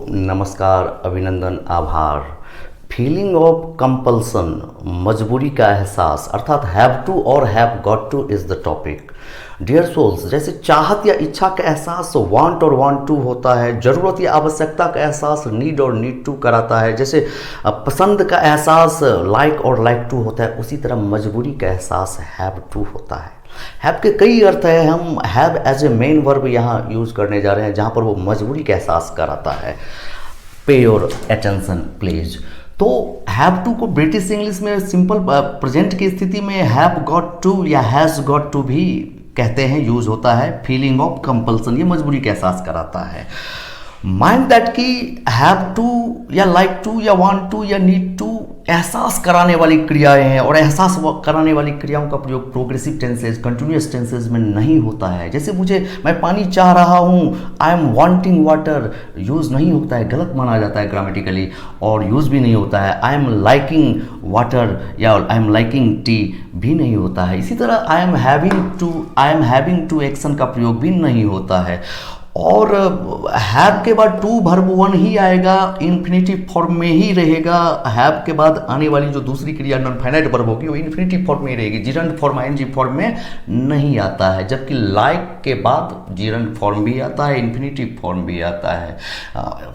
नमस्कार, अभिनंदन, आभार। फीलिंग ऑफ कंपल्सन, मजबूरी का एहसास, अर्थात हैव टू और have got to is the topic. Dear souls, जैसे चाहत या इच्छा का एहसास वांट और वांट टू होता है, ज़रूरत या आवश्यकता का एहसास नीड और नीड टू कराता है, जैसे पसंद का एहसास लाइक और लाइक टू होता है, उसी तरह मजबूरी का एहसास हैव टू होता है। हैव के कई अर्थ है, हम have as a main verb यहाँ यूज़ करने जा रहे हैं, जहाँ पर वो मजबूरी का एहसास कराता है। पे योर अटेंशन प्लीज। तो हैव टू को ब्रिटिश इंग्लिश में सिंपल प्रेजेंट की स्थिति में हैव गॉट टू या हैज़ गॉट टू भी कहते हैं, यूज होता है। फीलिंग ऑफ कंपल्सन, ये मजबूरी का एहसास कराता है। माइंड दैट की हैव टू या लाइक टू या वांट टू या नीड टू एहसास कराने वाली क्रियाएं हैं, और एहसास कराने वाली क्रियाओं का प्रयोग प्रोग्रेसिव टेंसेज, कंटिन्यूअस टेंसेज में नहीं होता है। जैसे मैं पानी चाह रहा हूँ, I am wanting water, use नहीं होता है, गलत माना जाता है ग्रामेटिकली, और यूज़ भी नहीं होता है। आई एम लाइकिंग वाटर या आई एम लाइकिंग टी भी नहीं होता है। इसी तरह I am having to action का प्रयोग भी नहीं होता है। और हैव के बाद टू वर्ब वन ही आएगा, इन्फिनिटिव फॉर्म में ही रहेगा। हैव के बाद आने वाली जो दूसरी क्रिया नॉन फाइनाइट वर्ब होगी वो इन्फिनिटिव फॉर्म में ही रहेगी, जिरंड फॉर्म आईएनजी फॉर्म में नहीं आता है। जबकि लाइक के बाद जिरंड फॉर्म भी आता है, इन्फिनिटिव फॉर्म भी आता है।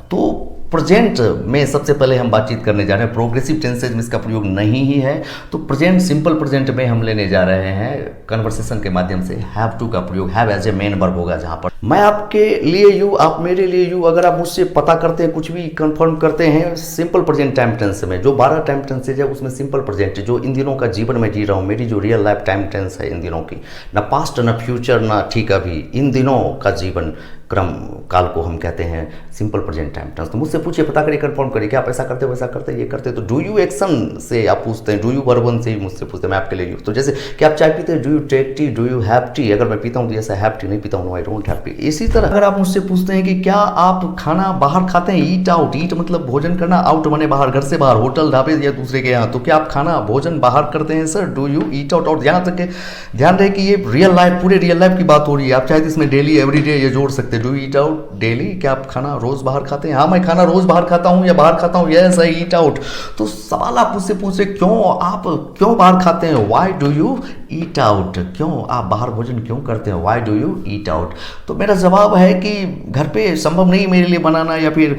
तो प्रेजेंट में सबसे पहले हम बातचीत करने जा रहे हैं, प्रोग्रेसिव टेंसेज में इसका प्रयोग नहीं ही है, तो प्रेजेंट सिंपल प्रेजेंट में हम लेने जा रहे हैं कन्वर्सेशन के माध्यम से। हैव टू का प्रयोग have as a main verb होगा, जहां पर मैं आपके लिए यू, आप मेरे लिए यू, अगर आप मुझसे पता करते हैं, कुछ भी कंफर्म करते हैं सिंपल प्रेजेंट टाइम टेंस में, जो 12 टाइम टेंसेज है उसमें सिंपल प्रेजेंट जो इन दिनों का जीवन में जी रहा हूँ, मेरी जो रियल लाइफ टाइम टेंस है इन दिनों की, ना पास्ट ना फ्यूचर ना ठीक अभी, इन दिनों का जीवन क्रम काल को हम कहते हैं सिंपल प्रेजेंट टाइम टेंस। तो मुझसे पूछिए, पता करिए, कंफर्म करिए कि आप ऐसा करते वैसा करते ये करते। तो डू यू एक्शन से आप पूछते हैं, डू यू वर्ब वन से ही मुझसे पूछते हैं, मैं आपके लिए यू। तो जैसे कि आप चाय पीते हैं, do you take tea, do you have tea, अगर मैं पीता हूँ तो ऐसा हैव टी, नहीं पीता हूँ no I don't have tea. इसी तरह अगर आप मुझसे पूछते हैं कि क्या आप खाना बाहर खाते हैं, ईट आउट, ईट मतलब भोजन करना, आउट माने बाहर, घर से बाहर, होटल ढाबे या दूसरे के यहाँ, तो क्या आप खाना भोजन बाहर करते हैं sir, do you eat out. और यहाँ तक के ध्यान रहे कि ये रियल लाइफ, पूरे रियल लाइफ की बात हो रही है, आप चाहे तो इसमें डेली एवरीडे ये जोड़ सकते हैं, do you eat out daily, क्या आप खाना रोज बाहर खाते हैं, हाँ मैं खाना रोज बाहर खाता हूँ या बाहर खाता हूँ, यस आई ईट आउट। तो सवाल आप मुझसे पूछे आप क्यों बाहर खाते हैं, why do you eat out, क्यों आप बाहर भोजन क्यों करते हैं, why do you eat out. तो मेरा जवाब है कि घर पे संभव नहीं मेरे लिए बनाना, या फिर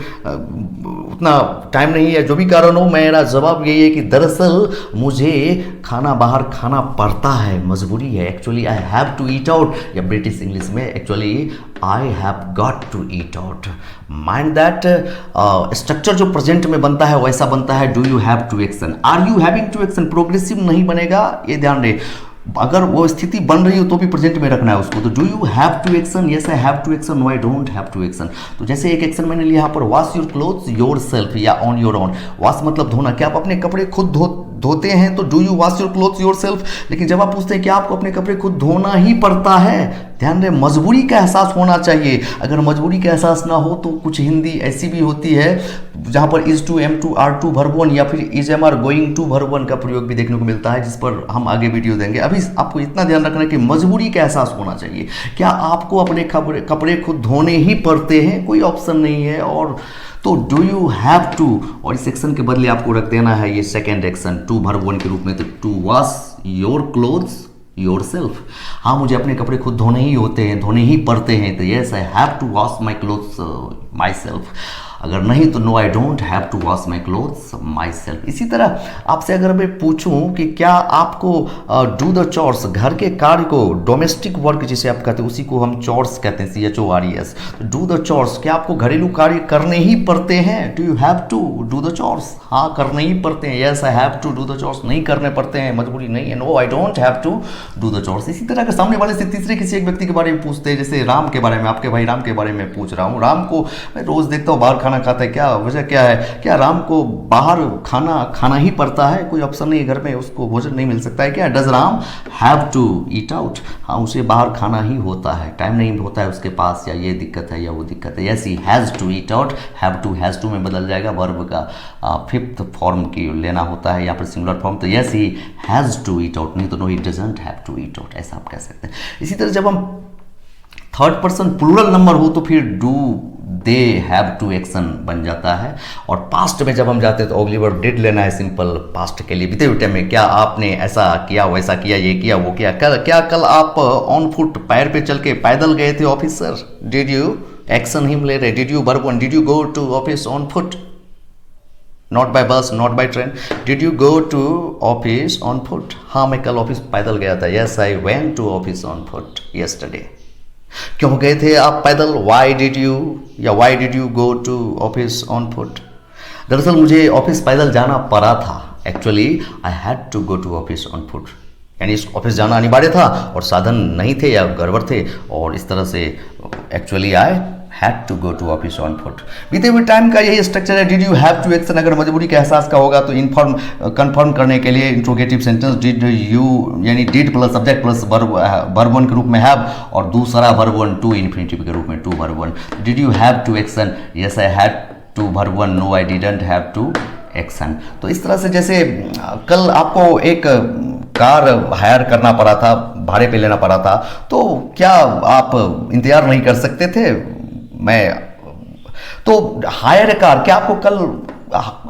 उतना टाइम नहीं है, जो भी कारण हो, मेरा जवाब यही है कि दरअसल मुझे खाना बाहर खाना पड़ता है, मजबूरी है। Actually I have to eat out, या ब्रिटिश इंग्लिश में actually I have got to eat out. Mind that structure जो प्रेजेंट में बनता है वैसा बनता है, do you have to action, are you having to action, progressive नहीं बनेगा, ये ध्यान रहे। अगर वो स्थिति बन रही हो तो भी प्रेजेंट में रखना है उसको। तो do you have to action, yes I have to action, no I don't have to action. तो जैसे एक एक्शन मैंने लिया यहाँ पर, wash your clothes yourself या ऑन योर ओन। वॉश मतलब धोना, क्या आप अपने कपड़े खुद धोते हैं, तो do you wash your clothes your self. लेकिन जब आप पूछते हैं कि आपको अपने कपड़े खुद धोना ही पड़ता है, ध्यान रहे मजबूरी का एहसास होना चाहिए। अगर मजबूरी का एहसास ना हो तो कुछ हिंदी ऐसी भी होती है जहाँ पर is to, am to, are to verb one, या फिर is am are going to verb one का प्रयोग भी देखने को मिलता है, जिस पर हम आगे वीडियो देंगे। अभी आपको इतना ध्यान रखना है कि मजबूरी का एहसास होना चाहिए। क्या आपको अपने कपड़े खुद धोने ही पड़ते हैं, कोई ऑप्शन नहीं है। और तो डू यू हैव टू, और इस एक्शन के बदले आपको रख देना है ये second action to verb one के रूप में, तो to wash your clothes yourself. हाँ मुझे अपने कपड़े खुद धोने ही होते हैं, धोने ही पड़ते हैं, तो yes I have to wash my clothes myself. अगर नहीं तो no I don't have to wash my clothes myself. इसी तरह आपसे अगर मैं पूछूं कि क्या आपको डू द चॉर्स, घर के कार्य को, डोमेस्टिक वर्क जिसे आप कहते हैं उसी को हम चॉर्स कहते हैं, CHORES। डू द चॉर्स, क्या आपको घरेलू कार्य करने ही पड़ते हैं, do you have to do the chores, हाँ करने ही पड़ते हैं, yes I have to do the chores, नहीं करने पड़ते हैं, मजबूरी नहीं है, no I don't have to do the chores. इसी तरह अगर सामने वाले से तीसरे किसी एक व्यक्ति के बारे में पूछते हैं, जैसे राम के बारे में, आपके भाई राम के बारे में पूछ रहा हूँ, राम को मैं रोज देखता हूँ बाहर खाना खाता है, क्या वजह क्या है, क्या राम को बाहर खाना ही पड़ता है, कोई ऑप्शन नहीं, घर में उसको भोजन नहीं मिल सकता है क्या, does Ram have to eat out, हाँ उसे बाहर खाना ही होता है, टाइम नहीं होता है उसके पास, या ये दिक्कत है या वो दिक्कत है, yes he has to eat out, has to में बदल जाएगा, वर्ब का फिफ्थ फॉर्म की लेना होता है यहाँ पर सिंगुलर फॉर्म, तो yes he has to eat out, नहीं तो no he doesn't have to eat out, ऐसा आप कह सकते हैं। इसी तरह जब हम थर्ड पर्सन प्लूरल नंबर हो तो फिर दे हैव टू एक्शन बन जाता है। और पास्ट में जब हम जाते हैं तो अगली वर्ब डिड लेना है सिंपल पास्ट के लिए, बीते हुए टाइम में क्या आपने ऐसा किया, वैसा किया, ये किया, वो किया। कल आप ऑन फुट पैर पे चल के पैदल गए थे office sir? Did you action him ले रहे, did you verb one, did you go to office on foot? Not by bus, not by train. Did you go to office on foot? हाँ मैं कल ऑफिस पैदल गया था। Yes I went to office on foot yesterday. क्यों गए थे आप पैदल? Why did you go to office on foot? दरअसल मुझे ऑफिस पैदल जाना पड़ा था। Actually I had to go to office on foot, यानी इस ऑफिस जाना अनिवार्य था और साधन नहीं थे या गड़बड़ थे, और इस तरह से actually I had to go to office on foot. बीते हुए टाइम का यही स्ट्रक्चर है। Did you have to action अगर मजबूरी के एहसास का होगा तो कंफर्म करने के लिए इंट्रोगेटिव सेंटेंस डिड यू, यानी did plus subject plus verb one के रूप में हैव, और दूसरा वर्ब वन टू इन्फिनिटिव के रूप में to verb one. Did you have to action? Yes I had to verb one, no I didn't have to action. तो इस तरह से जैसे कल आपको एक कार हायर करना पड़ा था, भाड़े पे लेना पड़ा था, तो क्या आप इंतजार नहीं कर सकते थे? तो हायर ए कार, क्या आपको कल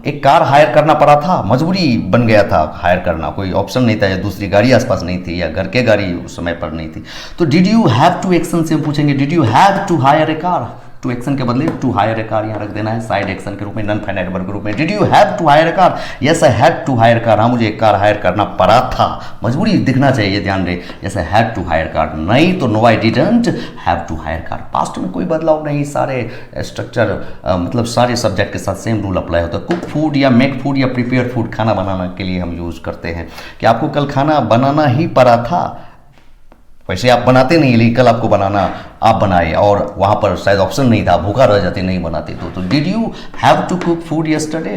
एक कार हायर करना पड़ा था? मजबूरी बन गया था हायर करना, कोई ऑप्शन नहीं था, या दूसरी गाड़ी आसपास नहीं थी, या घर के गाड़ी उस समय पर नहीं थी। तो did you have to action से हम पूछेंगे did you have to hire a car? To action के बदले टू हायर ए कार यहाँ रख देना है साइड एक्शन के रूप में, नॉन फाइनाइट वर्ब के रूप में। Did you have to hire a car? Yes I had to hire car. हाँ मुझे एक कार हायर करना पड़ा था, मजबूरी दिखना चाहिए, ध्यान रहे। Yes I had to hire car, नहीं तो no I didn't have to hire car. Past में कोई बदलाव नहीं, सारे स्ट्रक्चर मतलब सारे सब्जेक्ट के साथ सेम रूल अप्लाई होता है। कुक फूड या मेक फूड या प्रिपेयर फूड खाना बनाने के लिए हम यूज करते हैं। कि आपको कल खाना बनाना ही पड़ा था, वैसे आप बनाते नहीं, लेकिन कल आपको बनाना आप बनाए, और वहाँ पर शायद ऑप्शन नहीं था, भूखा रह जाते नहीं बनाते तो did you have to cook food yesterday?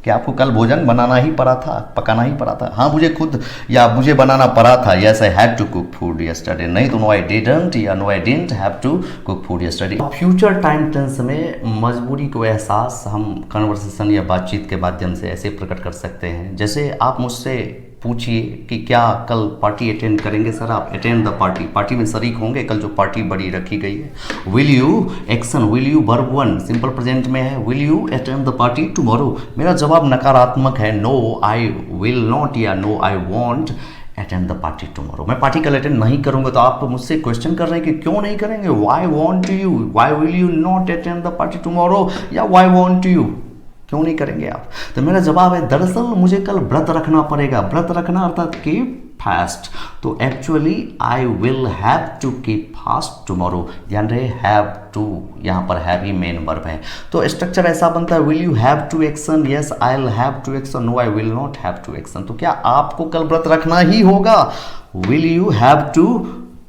कि आपको कल भोजन बनाना ही पड़ा था, पकाना ही पड़ा था? हाँ मुझे बनाना पड़ा था। Yes I had to cook food yesterday, नहीं तो नो आई डिडंट या no I didn't have to cook food yesterday. Future time tense में मजबूरी को एहसास हम कन्वर्सेशन या बातचीत के माध्यम से ऐसे प्रकट कर सकते हैं, जैसे आप मुझसे पूछिए कि क्या कल पार्टी अटेंड करेंगे सर? आप अटेंड द पार्टी में शरीक होंगे, कल जो पार्टी बड़ी रखी गई है। Will you action, will you verb one simple present में है, will you attend the party tomorrow? मेरा जवाब नकारात्मक है, नो आई विल नॉट या no I won't attend the party tomorrow. मैं पार्टी कल अटेंड नहीं करूंगा। तो आप मुझसे क्वेश्चन कर रहे हैं कि क्यों नहीं करेंगे? Why won't you, why will you not attend the party tomorrow, या वाई वॉन्ट यू, क्यों नहीं करेंगे आप? तो मेरा जवाब है दरअसल मुझे कल व्रत रखना पड़ेगा। व्रत रखना अर्थात कीप फास्ट। तो actually I will have to keep fast tomorrow. ध्यान रहे हैव टू, यहाँ पर हैव ही मेन वर्ब है। तो स्ट्रक्चर ऐसा बनता है, will you have to action? Yes I will have to action, no I will not have to action. तो क्या आपको कल व्रत रखना ही होगा? Will you have to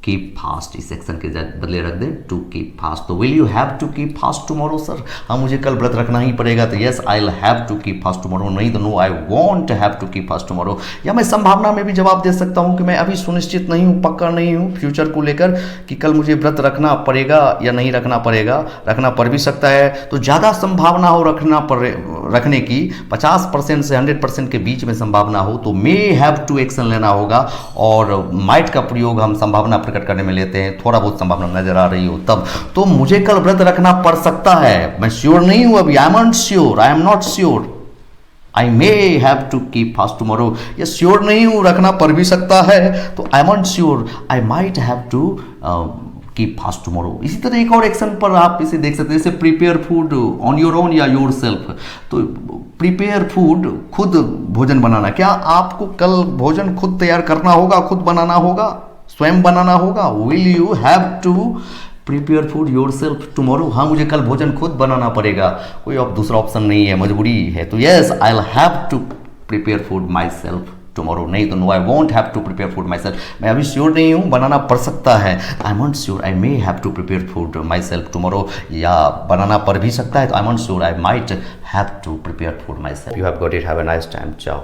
keep fast, इस सेक्शन के बदले रख दें टू कीप फास्ट। तो will you have to keep fast tomorrow sir? हाँ मुझे कल व्रत रखना ही पड़ेगा। तो yes I will have to keep fast tomorrow, नहीं तो no I won't have to keep fast tomorrow. या मैं संभावना में भी जवाब दे सकता हूँ कि मैं अभी सुनिश्चित नहीं हूँ, पक्का नहीं हूँ फ्यूचर को लेकर कि कल मुझे व्रत रखना पड़ेगा या नहीं रखना पड़ेगा। रखना पड़ भी सकता है। तो ज़्यादा संभावना हो रखने की, 50% से 100% के बीच में संभावना हो तो मे हैव टू एक्शन लेना होगा। और माइट का प्रयोग हम संभावना प्रकट करने में लेते हैं, थोड़ा बहुत संभावना नजर आ रही हो तब। तो मुझे कल व्रत रखना पड़ सकता है, मैं श्योर नहीं हूं अभी, I am not sure, I am not sure, I may have to keep fast tomorrow. ये श्योर नहीं हूं, रखना पड़ भी सकता है। तो I am not sure, I might have to keep fast tomorrow. इसी तरह एक और एक्शन पर आप इसे देख सकते हैं, जैसे prepare food on your own या योर सेल्फ। तो प्रिपेयर फूड, खुद भोजन बनाना। क्या आपको कल भोजन खुद तैयार करना होगा, खुद बनाना होगा, स्वयं बनाना होगा? Will you have to prepare food yourself tomorrow? हाँ मुझे कल भोजन खुद बनाना पड़ेगा, कोई अब दूसरा ऑप्शन नहीं है, मजबूरी है। तो yes I will have to prepare food myself tomorrow, नहीं तो no I won't have to prepare food myself. मैं अभी श्योर नहीं हूँ, बनाना पड़ सकता है। I am not sure, I may have to prepare food myself tomorrow, या बनाना पड़ भी सकता है। तो I am not sure, I might have to prepare food myself. You have got it, have a nice time, चाओ।